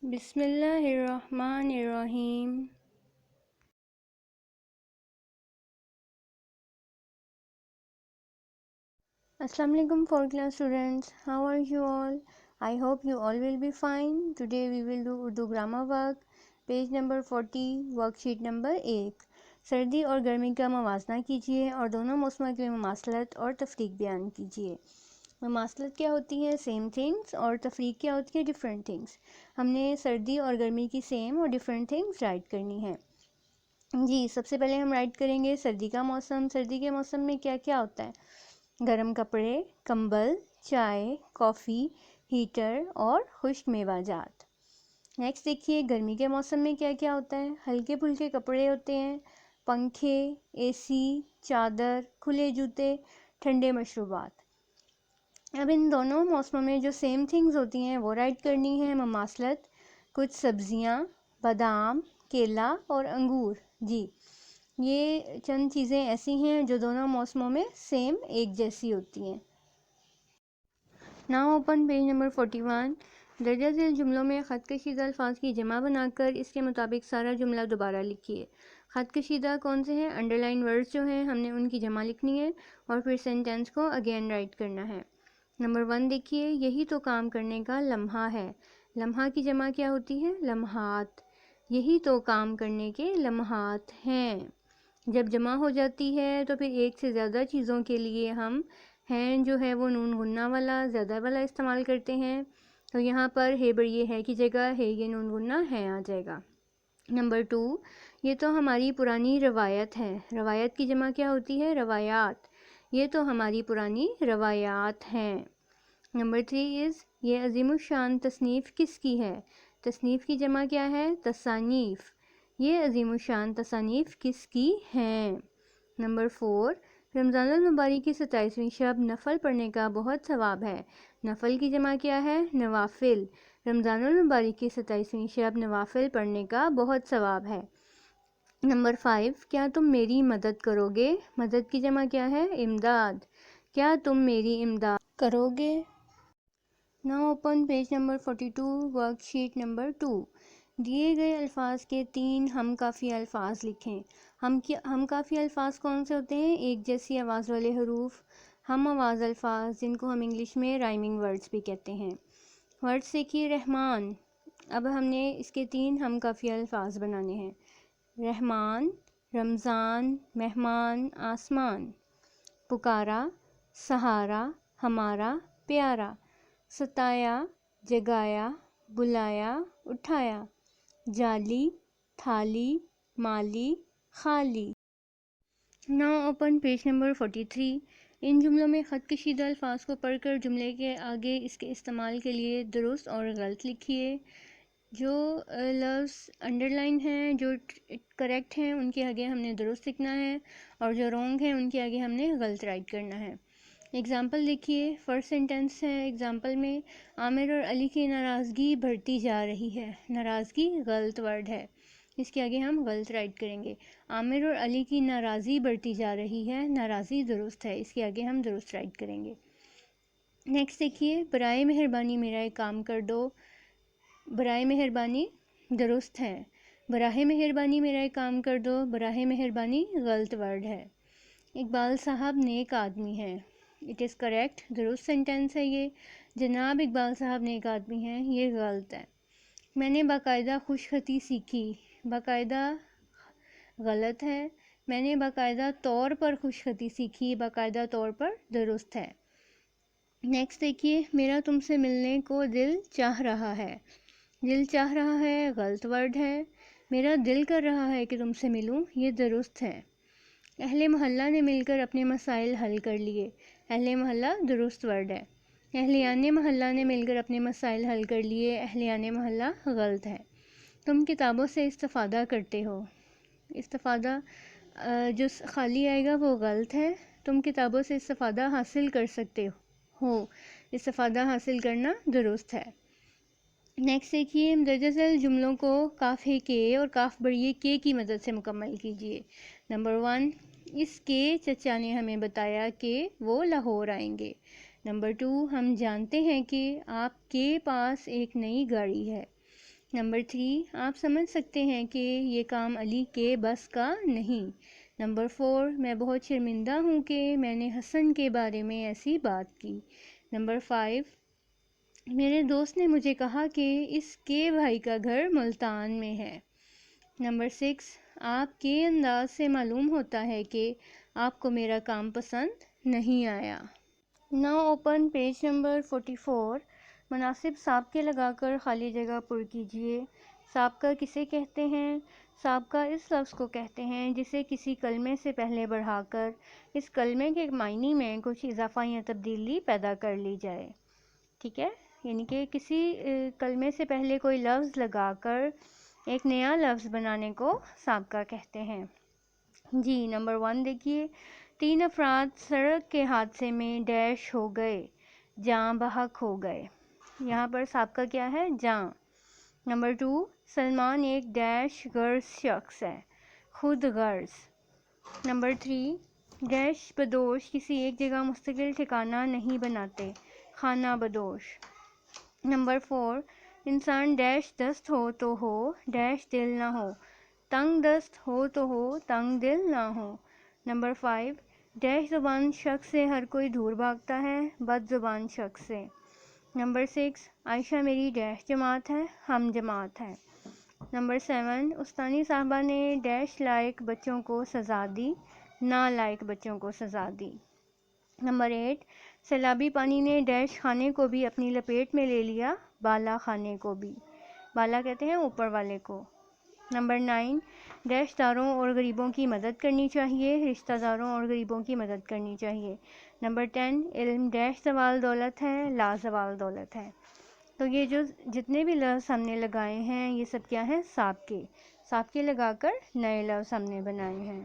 بسم اللہ الرحمن الرحیم۔ السلام علیکم for class students. How are you all? I hope you all will be fine. Today we will do Urdu grammar work. Page number 40, worksheet number 1. سردی اور گرمی کا موازنہ کیجیے اور دونوں موسموں کی مماثلت اور تفریق بیان کیجیے۔ مماثلت کیا ہوتی ہے؟ سیم تھنگس، اور تفریق کیا ہوتی ہے؟ Different things. ہم نے سردی اور گرمی کی سیم اور ڈفرینٹ تھنگس رائٹ کرنی ہے۔ جی، سب سے پہلے ہم رائٹ کریں گے سردی کا موسم۔ سردی کے موسم میں کیا کیا ہوتا ہے؟ گرم کپڑے، کمبل، چائے، کافی، ہیٹر اور خشک میوہ جات۔ نیکسٹ دیکھیے گرمی کے موسم میں کیا کیا ہوتا ہے؟ ہلکے پھلکے کپڑے ہوتے ہیں، پنکھے، اے سی، چادر، کھلے جوتے، ٹھنڈے مشروبات۔ اب ان دونوں موسموں میں جو سیم تھنگز ہوتی ہیں وہ رائٹ کرنی ہے۔ مماثلت: کچھ سبزیاں، بادام، کیلا اور انگور۔ جی، یہ چند چیزیں ایسی ہیں جو دونوں موسموں میں سیم ایک جیسی ہوتی ہیں۔ Now open page number 41۔ درجہ ذیل جملوں میں خط کشیدہ الفاظ کی جمع بنا کر اس کے مطابق سارا جملہ دوبارہ لکھیے۔ خط کشیدہ کون سے ہیں؟ انڈر لائن ورڈز جو ہیں ہم نے ان کی جمع لکھنی ہے اور پھر سینٹینس کو اگین رائٹ کرنا ہے۔ نمبر 1 دیکھیے، یہی تو کام کرنے کا لمحہ ہے۔ لمحہ کی جمع کیا ہوتی ہے؟ لمحات۔ یہی تو کام کرنے کے لمحات ہیں۔ جب جمع ہو جاتی ہے تو پھر ایک سے زیادہ چیزوں کے لیے ہم ہیں جو ہے وہ نون غنہ والا زیادہ والا استعمال کرتے ہیں، تو یہاں پر ہے بڑی ہے کی جگہ ہے یہ نون غنہ ہے آ جائے گا۔ نمبر 2، یہ تو ہماری پرانی روایت ہے۔ روایت کی جمع کیا ہوتی ہے؟ روایات۔ یہ تو ہماری پرانی روایات ہیں۔ نمبر 3 یہ عظیم الشان تصنیف کس کی ہے؟ تصنیف کی جمع کیا ہے؟ تصانیف۔ یہ عظیم الشان تصانیف کس کی ہیں؟ نمبر 4، رمضان المبارک کی 27ویں شب نفل پڑھنے کا بہت ثواب ہے۔ نفل کی جمع کیا ہے؟ نوافل۔ رمضان المبارک کی 27ویں شب نوافل پڑھنے کا بہت ثواب ہے۔ نمبر 5، کیا تم میری مدد کرو گے؟ مدد کی جمع کیا ہے؟ امداد۔ کیا تم میری امداد کرو گے؟ Now open page number 42، work sheet number 2۔ دیے گئے الفاظ کے 3 ہم کافی الفاظ لکھیں۔ ہم کافی الفاظ کون سے ہوتے ہیں؟ ایک جیسی آواز والے حروف، ہم آواز الفاظ، جن کو ہم انگلش میں رائمنگ ورڈز بھی کہتے ہیں۔ ورڈز دیکھیے، رحمان۔ اب ہم نے اس کے 3 ہم کافی الفاظ بنانے ہیں۔ رحمان، رمضان، مہمان، آسمان۔ پکارا، سہارا، ہمارا، پیارا۔ ستایا، جگایا، بلایا، اٹھایا۔ جالی، تھالی، مالی، خالی۔ Now open page number 43۔ ان جملوں میں خط کشیدہ الفاظ کو پڑھ کر جملے کے آگے اس کے استعمال کے لیے درست اور غلط لکھیے۔ جو لفظ انڈر لائن ہیں، جو کریکٹ ہیں، ان کے آگے ہم نے درست لکھنا ہے، اور جو رونگ ہیں ان کے آگے ہم نے غلط رائٹ کرنا ہے۔ ایگزامپل دیکھیے، فرسٹ سینٹینس ہے ایگزامپل میں، عامر اور علی کی ناراضگی بڑھتی جا رہی ہے۔ ناراضگی غلط ورڈ ہے، اس کے آگے ہم غلط رائٹ کریں گے۔ عامر اور علی کی ناراضی بڑھتی جا رہی ہے، ناراضی درست ہے، اس کے آگے ہم درست رائٹ کریں گے۔ نیکسٹ دیکھیے، برائے مہربانی میرا ایک کام کر دو۔ برائے مہربانی درست ہے، براہ مہربانی میرا ایک کام کر دو، براہ مہربانی غلط ورڈ ہے۔ اقبال صاحب نیک آدمی ہیں، اٹ از کریکٹ، درست سینٹینس ہے یہ۔ جناب اقبال صاحب نیک آدمی ہیں، یہ غلط ہے۔ میں نے باقاعدہ خوش خطی سیکھی، باقاعدہ غلط ہے۔ میں نے باقاعدہ طور پر خوش خطی سیکھی، باقاعدہ طور پر درست ہے۔ نیکسٹ دیکھیے، میرا تم سے ملنے کو دل چاہ رہا ہے۔ دل چاہ رہا ہے غلط ورڈ ہے۔ میرا دل کر رہا ہے کہ تم سے ملوں، یہ درست ہے۔ اہل محلہ نے مل کر اپنے مسائل حل کر لیے۔ اہل محلہ درست ورڈ ہے۔ اہلیان محلہ نے مل کر اپنے مسائل حل کر لیے، اہلیان محلہ غلط ہے۔ تم کتابوں سے استفادہ کرتے ہو، استفادہ جو خالی آئے گا وہ غلط ہے۔ تم کتابوں سے استفادہ حاصل کر سکتے ہو، استفادہ حاصل کرنا درست ہے۔ نیکسٹ دیکھیے، درجہ ذیل جملوں کو کاف کے اور کاف بڑی کے کی مدد سے مکمل کیجیے۔ نمبر 1، اس کے چچا نے ہمیں بتایا کہ وہ لاہور آئیں گے۔ نمبر 2، ہم جانتے ہیں کہ آپ کے پاس ایک نئی گاڑی ہے۔ نمبر 3، آپ سمجھ سکتے ہیں کہ یہ کام علی کے بس کا نہیں۔ نمبر 4، میں بہت شرمندہ ہوں کہ میں نے حسن کے بارے میں ایسی بات کی۔ نمبر 5، میرے دوست نے مجھے کہا کہ اس کے بھائی کا گھر ملتان میں ہے۔ نمبر 6، آپ کے انداز سے معلوم ہوتا ہے کہ آپ کو میرا کام پسند نہیں آیا۔ Now open page number 44۔ مناسب سابقے لگا کر خالی جگہ پر کیجیے۔ سابقہ کسے کہتے ہیں؟ سابقہ اس لفظ کو کہتے ہیں جسے کسی کلمے سے پہلے بڑھا کر اس کلمے کے معنی میں کچھ اضافہ یا تبدیلی پیدا کر لی جائے۔ ٹھیک ہے، یعنی کہ کسی کلمے سے پہلے کوئی لفظ لگا کر ایک نیا لفظ بنانے کو سابقہ کہتے ہیں۔ جی نمبر 1 دیکھیے، 3 افراد سڑک کے حادثے میں ڈیش ہو گئے، جاں بحق ہو گئے۔ یہاں پر سابقہ کیا ہے؟ جاں۔ نمبر 2، سلمان ایک ڈیش غرض شخص ہے، خود غرض۔ نمبر 3، ڈیش بدوش کسی ایک جگہ مستقل ٹھکانہ نہیں بناتے، خانہ بدوش۔ نمبر 4، انسان ڈیش دست ہو تو ہو، ڈیش دل نہ ہو، تنگ دست ہو تو ہو، تنگ دل نہ ہو۔ نمبر 5، ڈیش زبان شخص سے ہر کوئی دور بھاگتا ہے، بد زبان شخص سے۔ نمبر 6، عائشہ میری ڈیش جماعت ہے، ہم جماعت ہے۔ نمبر 7، استانی صاحبہ نے ڈیش لائق بچوں کو سزا دی، نا لائق بچوں کو سزا دی۔ نمبر 8، سیلابی پانی نے ڈیش خانے کو بھی اپنی لپیٹ میں لے لیا، بالا خانے کو بھی۔ بالا کہتے ہیں اوپر والے کو۔ نمبر 9، ڈیش داروں اور غریبوں کی مدد کرنی چاہیے، رشتہ داروں اور غریبوں کی مدد کرنی چاہیے۔ نمبر 10، علم ڈیش زوال دولت ہے، لا زوال دولت ہے۔ تو یہ جو جتنے بھی لفظ ہم نے لگائے ہیں یہ سب کیا ہیں؟ سابقے۔ سابقے لگا کر نئے لفظ ہم نے بنائے ہیں۔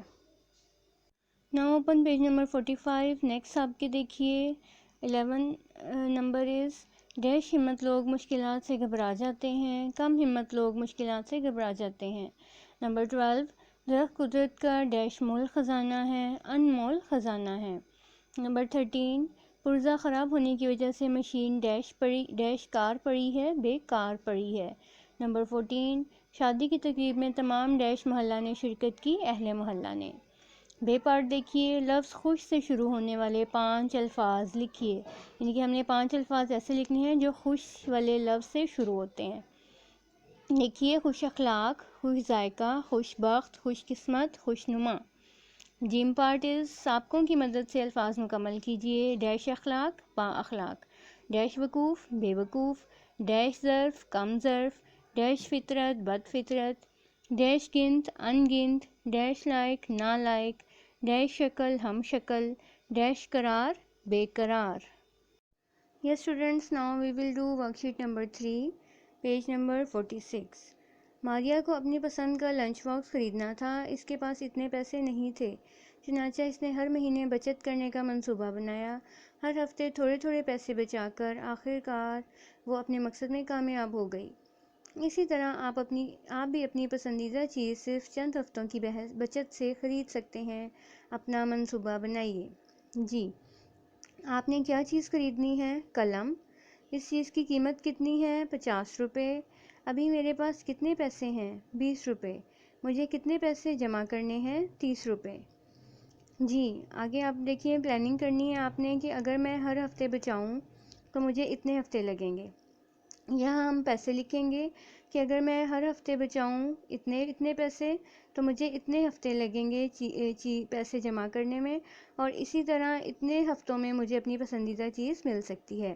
Now open page number 45۔ Next سابقے دیکھیے۔ 11 نمبر از ڈیش ہمت لوگ مشکلات سے گھبرا جاتے ہیں، کم ہمت لوگ مشکلات سے گھبرا جاتے ہیں۔ نمبر 12، درخت قدرت کا ڈیش مول خزانہ ہے، انمول خزانہ ہے۔ نمبر 13، پرزہ خراب ہونے کی وجہ سے مشین ڈیش کار پڑی ہے، بیکار پڑی ہے۔ نمبر 14، شادی کی تقریب میں تمام ڈیش محلہ نے شرکت کی، اہل محلہ نے۔ بے پارٹ دیکھیے، لفظ خوش سے شروع ہونے والے 5 الفاظ لکھیے، یعنی کہ ہم نے 5 الفاظ ایسے لکھنے ہیں جو خوش والے لفظ سے شروع ہوتے ہیں۔ دیکھیے، خوش اخلاق، خوش ذائقہ، خوش بخت، خوش قسمت، خوش نما۔ جیم پارٹ از سابقوں کی مدد سے الفاظ مکمل کیجیے۔ ڈیش اخلاق، با اخلاق۔ ڈیش وقوف، بے وقوف۔ ڈیش ظرف، کم ظرف۔ ڈیش فطرت، بد فطرت۔ ڈیش گنت، ان گنت۔ ڈیش لائق، نا لائق۔ ڈیش شکل، ہم شکل۔ ڈیش قرار، بے قرار۔ Yes students, now we will do worksheet number 3, page number 46۔ ماریا کو اپنی پسند کا لنچ باکس خریدنا تھا، اس کے پاس اتنے پیسے نہیں تھے، چنانچہ اس نے ہر مہینے بچت کرنے کا منصوبہ بنایا، ہر ہفتے تھوڑے تھوڑے پیسے بچا کر آخر کار وہ اپنے مقصد میں کامیاب ہو گئی۔ اسی طرح آپ بھی اپنی پسندیدہ چیز صرف چند ہفتوں کی بچت سے خرید سکتے ہیں۔ اپنا منصوبہ بنائیے۔ جی، آپ نے کیا چیز خریدنی ہے؟ قلم۔ اس چیز کی قیمت کتنی ہے؟ 50 روپے۔ ابھی میرے پاس کتنے پیسے ہیں؟ 20 روپے۔ مجھے کتنے پیسے جمع کرنے ہیں؟ 30 روپے۔ جی، آگے آپ دیکھیے، پلاننگ کرنی ہے آپ نے کہ اگر میں ہر ہفتے بچاؤں تو مجھے اتنے ہفتے لگیں گے۔ یہاں ہم پیسے لکھیں گے کہ اگر میں ہر ہفتے بچاؤں اتنے پیسے تو مجھے اتنے ہفتے لگیں گے پیسے جمع کرنے میں، اور اسی طرح اتنے ہفتوں میں مجھے اپنی پسندیدہ چیز مل سکتی ہے۔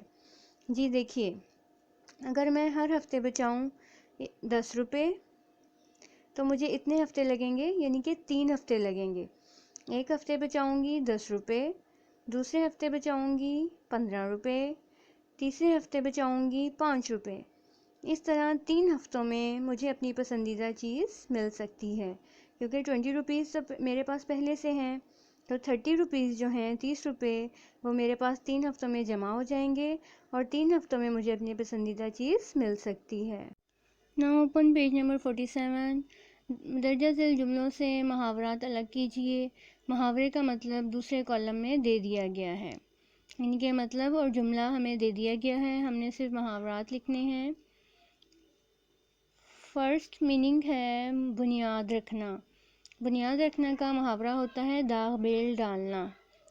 جی دیکھیے، اگر میں ہر ہفتے بچاؤں 10 روپے تو مجھے اتنے ہفتے لگیں گے، یعنی کہ 3 ہفتے لگیں گے۔ ایک ہفتے بچاؤں گی 10 روپے، دوسرے ہفتے بچاؤں گی 15 روپے، تیسرے ہفتے بچاؤں گی 5 روپے۔ اس طرح 3 ہفتوں میں مجھے اپنی پسندیدہ چیز مل سکتی ہے، کیونکہ 20 روپیز تو میرے پاس پہلے سے ہیں، تو 30 روپیز جو ہیں 30 روپے وہ میرے پاس 3 ہفتوں میں جمع ہو جائیں گے، اور 3 ہفتوں میں مجھے اپنی پسندیدہ چیز مل سکتی ہے۔ Now open page number 47۔ درجہ ذیل جملوں سے محاورات الگ کیجیے۔ محاورے کا مطلب دوسرے کالم میں دے دیا گیا ہے، ان کے مطلب اور جملہ ہمیں دے دیا گیا ہے، ہم نے صرف محاورات لکھنے ہیں۔ فرسٹ میننگ ہے بنیاد رکھنا. بنیاد رکھنا کا محاورہ ہوتا ہے داغ بیل ڈالنا،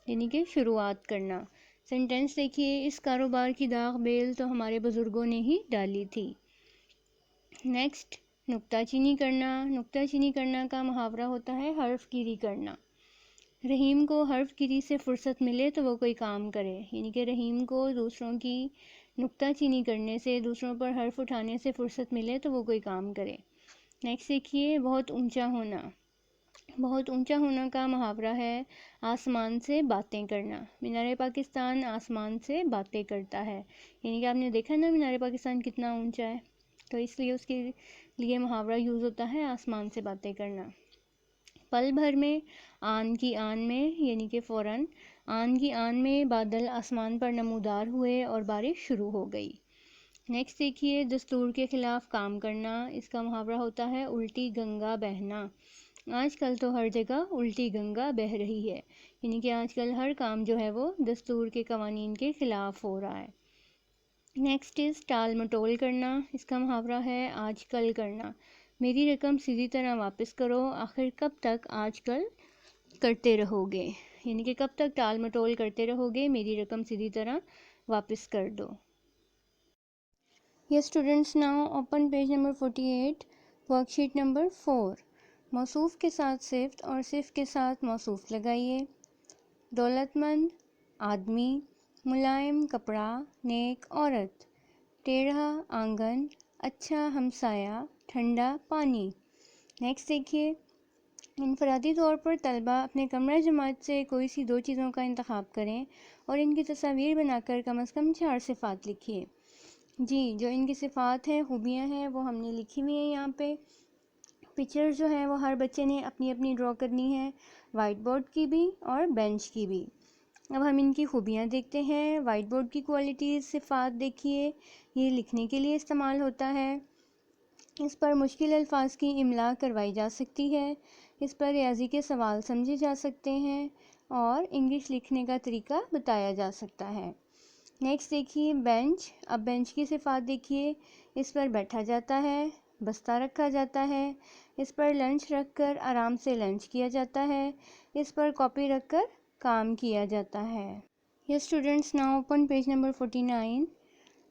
یعنی کہ شروعات کرنا. سینٹینس دیکھیے، اس کاروبار کی داغ بیل تو ہمارے بزرگوں نے ہی ڈالی تھی. نیکسٹ، نکتہ چینی کرنا. نکتہ چینی کرنا کا محاورہ ہوتا ہے حرف گیری کرنا. رحیم کو حرف گیری سے فرصت ملے تو وہ کوئی کام کرے، یعنی کہ رحیم کو دوسروں کی نکتہ چینی کرنے سے، دوسروں پر حرف اٹھانے سے فرصت ملے تو وہ کوئی کام کرے. نیکسٹ دیکھیے، بہت اونچا ہونا. بہت اونچا ہونا کا محاورہ ہے آسمان سے باتیں کرنا. مینار پاکستان آسمان سے باتیں کرتا ہے، یعنی کہ آپ نے دیکھا نا مینار پاکستان کتنا اونچا ہے، تو اس لیے اس کے لیے محاورہ یوز ہوتا ہے آسمان سے باتیں کرنا. پل بھر میں، آن کی آن میں، یعنی کہ فوراً. آن کی آن میں بادل آسمان پر نمودار ہوئے اور بارش شروع ہو گئی. نیکسٹ دیکھیے، دستور کے خلاف کام کرنا. اس کا محاورہ ہوتا ہے الٹی گنگا بہنا. آج کل تو ہر جگہ الٹی گنگا بہہ رہی ہے، یعنی کہ آج کل ہر کام جو ہے وہ دستور کے قوانین کے خلاف ہو رہا ہے. نیکسٹ از ٹال مٹول کرنا. اس کا محاورہ ہے آج کل کرنا. میری رقم سیدھی طرح واپس کرو، آخر کب تک آج کل کرتے رہو گے، یعنی کہ کب تک ٹال مٹول کرتے رہو گے، میری رقم سیدھی طرح واپس کر دو. Yes students, now open page number 48 worksheet number 4. موصوف کے ساتھ صفت اور صفت کے ساتھ موصوف لگائیے. دولت مند آدمی، ملائم کپڑا، نیک عورت. ٹیڑھا آنگن، اچھا ہمسایہ، ٹھنڈا پانی. نیکسٹ دیکھیے، انفرادی طور پر طلبہ اپنے کمرہ جماعت سے کوئی سی 2 چیزوں کا انتخاب کریں اور ان کی تصاویر بنا کر کم از کم 4 صفات لکھیے. جی، جو ان کی صفات ہیں، خوبیاں ہیں، وہ ہم نے لکھی ہوئی ہیں یہاں پہ. پکچر جو ہے وہ ہر بچے نے اپنی اپنی ڈرا کرنی ہے، وائٹ بورڈ کی بھی اور بینچ کی بھی. اب ہم ان کی خوبیاں دیکھتے ہیں. وائٹ بورڈ کی کوالٹیز، صفات دیکھیے، یہ لکھنے کے لیے استعمال ہوتا ہے. اس پر مشکل الفاظ کی املاء کروائی جا سکتی ہے، اس پر ریاضی کے سوال سمجھے جا سکتے ہیں اور انگلش لکھنے کا طریقہ بتایا جا سکتا ہے. نیکسٹ دیکھیے بینچ. اب بینچ کی صفات دیکھیے، اس پر بیٹھا جاتا ہے، بستہ رکھا جاتا ہے، اس پر لنچ رکھ کر آرام سے لنچ کیا جاتا ہے، اس پر کاپی رکھ کر کام کیا جاتا ہے. Yes students, now open page number 49.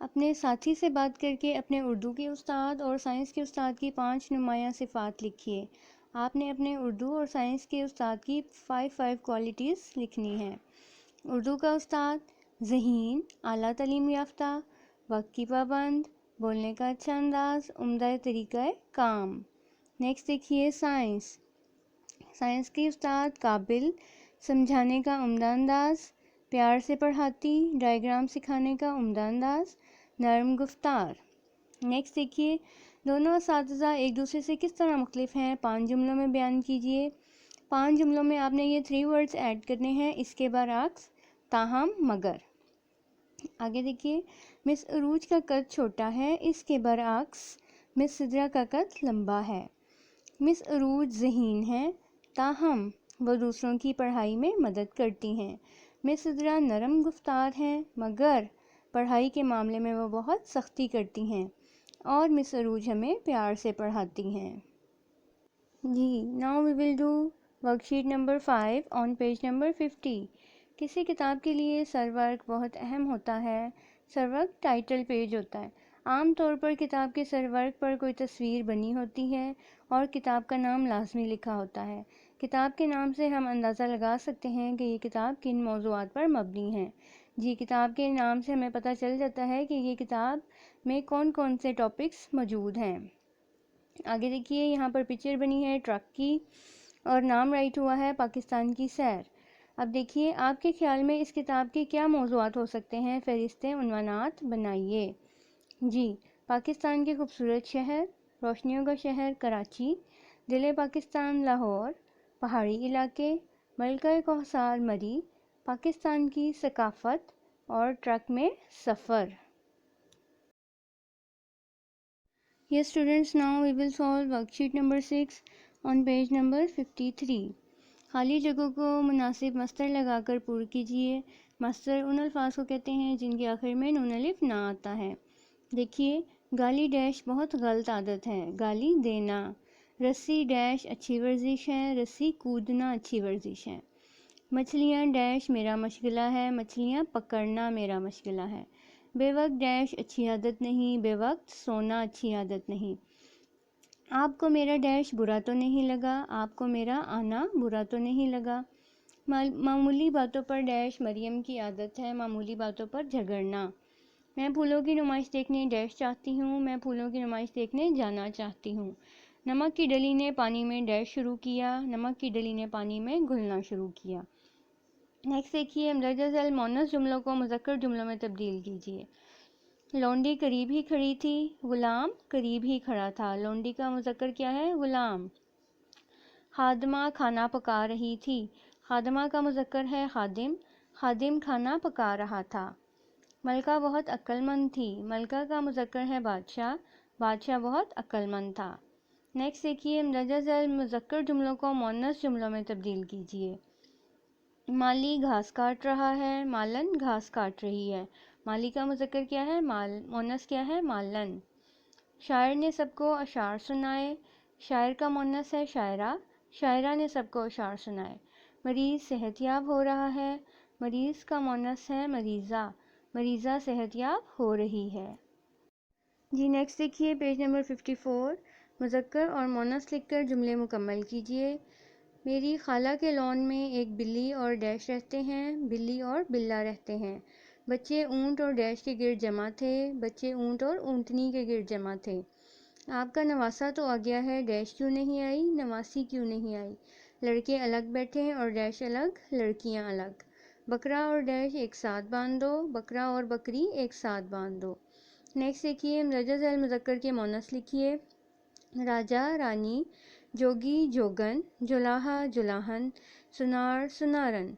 اپنے ساتھی سے بات کر کے اپنے اردو کے استاد اور سائنس کے استاد کی 5 نمایاں صفات لکھیے. آپ نے اپنے اردو اور سائنس کے استاد کی 5 کوالٹیز لکھنی ہیں. اردو کا استاد: ذہین، اعلیٰ تعلیم یافتہ، وقت کی پابند، بولنے کا اچھا انداز، عمدہ طریقہ کام. نیکسٹ دیکھیے سائنس. سائنس کے استاد: قابل، سمجھانے کا عمدہ انداز، پیار سے پڑھاتی، ڈائیگرام سکھانے کا عمدہ انداز، نرم گفتار. نیکسٹ دیکھیے، دونوں اساتذہ ایک دوسرے سے کس طرح مختلف ہیں، 5 جملوں میں بیان کیجیے. 5 جملوں میں آپ نے یہ 3 ورڈز ایڈ کرنے ہیں، اس کے برعکس، تاہم، مگر. آگے دیکھیے، مس عروج کا قد چھوٹا ہے، اس کے برعکس، مس سدرا کا قد لمبا ہے. مس عروج ذہین ہیں، تاہم وہ دوسروں کی پڑھائی میں مدد کرتی ہیں. مس سدرا نرم گفتار ہیں، مگر پڑھائی کے معاملے میں وہ بہت سختی کرتی ہیں. اور مس عروج ہمیں پیار سے پڑھاتی ہیں. جی، now we will do worksheet number 5 on page number 50. کسی کتاب کے لیے سرورق بہت اہم ہوتا ہے. سرورق ٹائٹل پیج ہوتا ہے. عام طور پر کتاب کے سرورق پر کوئی تصویر بنی ہوتی ہے اور کتاب کا نام لازمی لکھا ہوتا ہے. کتاب کے نام سے ہم اندازہ لگا سکتے ہیں کہ یہ کتاب کن موضوعات پر مبنی ہے. جی، کتاب کے نام سے ہمیں پتہ چل جاتا ہے کہ یہ کتاب میں کون کون سے ٹاپکس موجود ہیں. آگے دیکھیے، یہاں پر پکچر بنی ہے ٹرک کی اور نام رائٹ ہوا ہے پاکستان کی سیر. اب دیکھیے، آپ کے خیال میں اس کتاب کے کیا موضوعات ہو سکتے ہیں، فہرست عنوانات بنائیے. جی، پاکستان کے خوبصورت شہر، روشنیوں کا شہر کراچی، دل پاکستان لاہور، پہاڑی علاقے، ملکہ کوہسار مری، پاکستان کی ثقافت اور ٹرک میں سفر. Yes students, now we will solve worksheet number 6 on page number 53. خالی جگہوں کو مناسب مصدر لگا کر پور کیجیے. مصدر ان الفاظ کو کہتے ہیں جن کے آخر میں نون الف نہ آتا ہے. دیکھیے، گالی ڈیش بہت غلط عادت ہے، گالی دینا. رسی ڈیش اچھی ورزش ہے، رسی کودنا اچھی ورزش ہے. مچھلیاں ڈیش میرا مشغلہ ہے، مچھلیاں پکڑنا میرا مشغلہ ہے. بے وقت ڈیش اچھی عادت نہیں، بے وقت سونا اچھی عادت نہیں. آپ کو میرا ڈیش برا تو نہیں لگا، آپ کو میرا آنا برا تو نہیں لگا. معمولی باتوں پر ڈیش مریم کی عادت ہے، معمولی باتوں پر جھگڑنا. میں پھولوں کی نمائش دیکھنے ڈیش چاہتی ہوں، میں پھولوں کی نمائش دیکھنے جانا چاہتی ہوں. نمک کی ڈلی نے پانی میں ڈیش شروع کیا، نمک کی ڈلی نے پانی میں گھلنا شروع کیا. نیکسٹ دیکھیے، مندرجہ ذیل مؤنث جملوں کو مذکر جملوں میں تبدیل کیجیے. لونڈی قریب ہی کھڑی تھی، غلام قریب ہی کھڑا تھا. لونڈی کا مذکر کیا ہے؟ غلام. خادمہ کھانا پکا رہی تھی، خادمہ کا مذکر ہے خادم، خادم کھانا پکا رہا تھا. ملکہ بہت عقل مند تھی، ملکہ کا مذکر ہے بادشاہ، بادشاہ بہت عقل مند تھا. نیکسٹ دیکھیے، مندرجہ ذیل مذکر جملوں کو مؤنث جملوں میں تبدیل کیجیے. مالی گھاس کاٹ رہا ہے، مالن گھاس کاٹ رہی ہے. مالی کا مذکر کیا ہے؟ مؤنث کیا ہے؟ مالن. شاعر نے سب کو اشعار سنائے، شاعر کا مؤنث ہے شاعرہ، شاعرہ نے سب کو اشعار سنائے. مریض صحت یاب ہو رہا ہے، مریض کا مؤنث ہے مریضہ، مریضہ صحت یاب ہو رہی ہے. جی نیکسٹ دیکھیے، پیج نمبر 54. مذکر اور مؤنث لکھ کر جملے مکمل کیجیے. میری خالہ کے لان میں ایک بلی اور ڈیش رہتے ہیں، بلی اور بلہ رہتے ہیں. بچے اونٹ اور ڈیش کے گرد جمع تھے، بچے اونٹ اور اونٹنی کے گرد جمع تھے. آپ کا نواسہ تو آ گیا ہے، ڈیش کیوں نہیں آئی، نواسی کیوں نہیں آئی. لڑکے الگ بیٹھے ہیں اور ڈیش الگ، لڑکیاں الگ. بکرا اور ڈیش ایک ساتھ باندھ دو، بکرا اور بکری ایک ساتھ باندھ دو. نیکسٹ دیکھیے، مندرجہ ذیل مذکر کے مؤنث لکھیے. راجا رانی، جوگی جوگن، جولاہا جولاہن، سنار سنارن.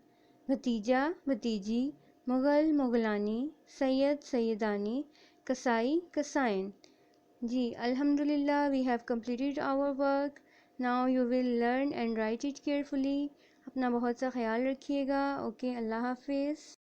بھتیجا بھتیجی، مغل مغلانی، سید سیدانی، کسائی کسائن. جی الحمدللہ we have completed our work. Now you will learn and write it carefully. اپنا بہت سا خیال رکھیے گا. اوکے، اللہ حافظ.